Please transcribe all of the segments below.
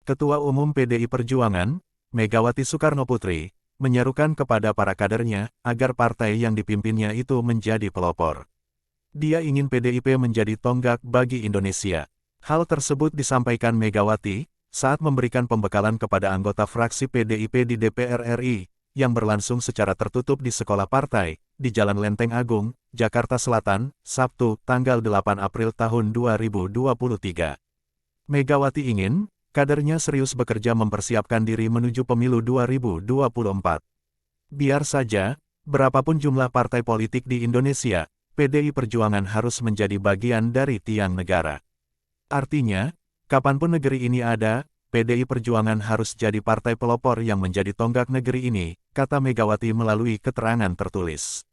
Ketua Umum PDI Perjuangan, Megawati Soekarnoputri, menyerukan kepada para kadernya agar partai yang dipimpinnya itu menjadi pelopor. Dia ingin PDIP menjadi tonggak bagi Indonesia. Hal tersebut disampaikan Megawati saat memberikan pembekalan kepada anggota fraksi PDIP di DPR RI, yang berlangsung secara tertutup di sekolah partai, di Jalan Lenteng Agung, Jakarta Selatan, Sabtu, tanggal 8 April tahun 2023. Megawati ingin kadernya serius bekerja mempersiapkan diri menuju pemilu 2024. Biar saja, berapapun jumlah partai politik di Indonesia, PDI Perjuangan harus menjadi bagian dari tiang negara. Artinya, kapanpun negeri ini ada, PDI Perjuangan harus jadi partai pelopor yang menjadi tonggak negeri ini, kata Megawati melalui keterangan tertulis.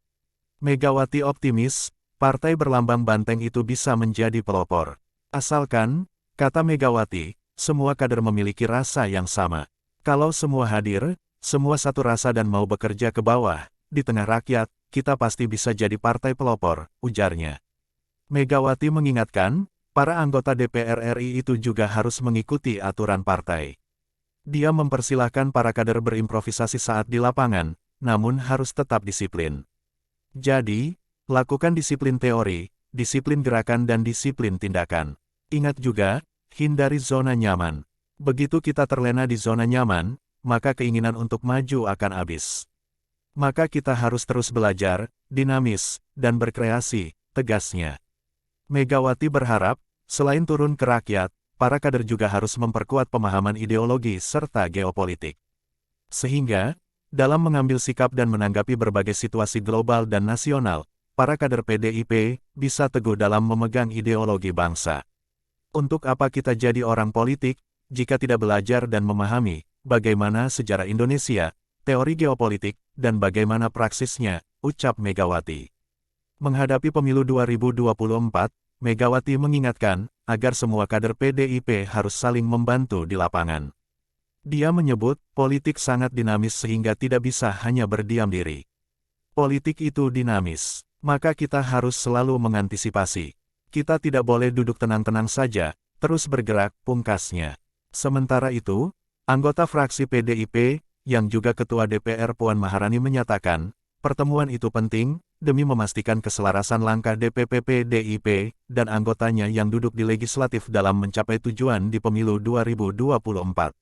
Megawati optimis, partai berlambang banteng itu bisa menjadi pelopor. Asalkan, kata Megawati, semua kader memiliki rasa yang sama. Kalau semua hadir, semua satu rasa dan mau bekerja ke bawah, di tengah rakyat, kita pasti bisa jadi partai pelopor, ujarnya. Megawati mengingatkan, para anggota DPR RI itu juga harus mengikuti aturan partai. Dia mempersilahkan para kader berimprovisasi saat di lapangan, namun harus tetap disiplin. Jadi, lakukan disiplin teori, disiplin gerakan dan disiplin tindakan. Ingat juga, hindari zona nyaman. Begitu kita terlena di zona nyaman, maka keinginan untuk maju akan habis. Maka kita harus terus belajar, dinamis, dan berkreasi, tegasnya. Megawati berharap, selain turun ke rakyat, para kader juga harus memperkuat pemahaman ideologi serta geopolitik. Sehingga, dalam mengambil sikap dan menanggapi berbagai situasi global dan nasional, para kader PDIP bisa teguh dalam memegang ideologi bangsa. Untuk apa kita jadi orang politik, jika tidak belajar dan memahami bagaimana sejarah Indonesia, teori geopolitik, dan bagaimana praksisnya, ucap Megawati. Menghadapi pemilu 2024, Megawati mengingatkan, agar semua kader PDIP harus saling membantu di lapangan. Dia menyebut, politik sangat dinamis sehingga tidak bisa hanya berdiam diri. Politik itu dinamis, maka kita harus selalu mengantisipasi. Kita tidak boleh duduk tenang-tenang saja, terus bergerak, pungkasnya. Sementara itu, anggota fraksi PDIP, yang juga Ketua DPR Puan Maharani menyatakan, pertemuan itu penting, demi memastikan keselarasan langkah DPP PDIP, dan anggotanya yang duduk di legislatif dalam mencapai tujuan di pemilu 2024.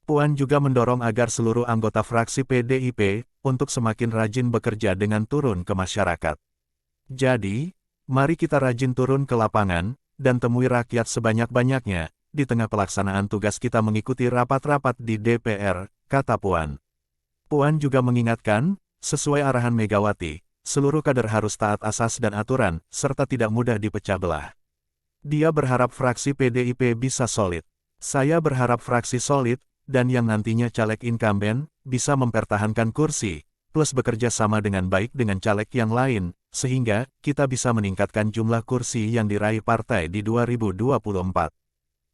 Puan juga mendorong agar seluruh anggota fraksi PDIP, untuk semakin rajin bekerja dengan turun ke masyarakat. Jadi, mari kita rajin turun ke lapangan, dan temui rakyat sebanyak-banyaknya, di tengah pelaksanaan tugas kita mengikuti rapat-rapat di DPR, kata Puan. Puan juga mengingatkan, sesuai arahan Megawati, seluruh kader harus taat asas dan aturan, serta tidak mudah dipecah belah. Dia berharap fraksi PDIP bisa solid. Saya berharap fraksi solid, dan yang nantinya caleg incumbent, bisa mempertahankan kursi, plus bekerja sama dengan baik dengan caleg yang lain, sehingga kita bisa meningkatkan jumlah kursi yang diraih partai di 2024.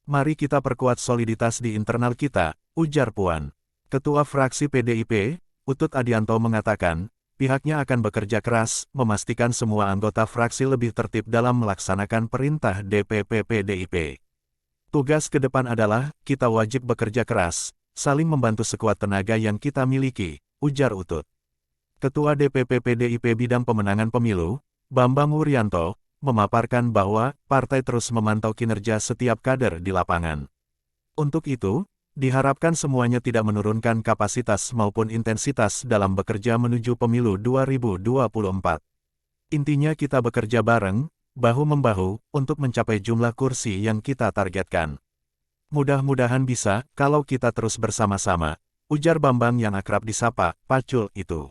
Mari kita perkuat soliditas di internal kita, ujar Puan. Ketua fraksi PDIP, Utut Adianto mengatakan, pihaknya akan bekerja keras, memastikan semua anggota fraksi lebih tertib dalam melaksanakan perintah DPP PDIP. Tugas ke depan adalah, kita wajib bekerja keras, saling membantu sekuat tenaga yang kita miliki, ujar Utut. Ketua DPP PDIP Bidang Pemenangan Pemilu, Bambang Wuryanto, memaparkan bahwa partai terus memantau kinerja setiap kader di lapangan. Untuk itu, diharapkan semuanya tidak menurunkan kapasitas maupun intensitas dalam bekerja menuju pemilu 2024. Intinya kita bekerja bareng, bahu-membahu, untuk mencapai jumlah kursi yang kita targetkan. Mudah-mudahan bisa, kalau kita terus bersama-sama, ujar Bambang yang akrab disapa Pacul itu.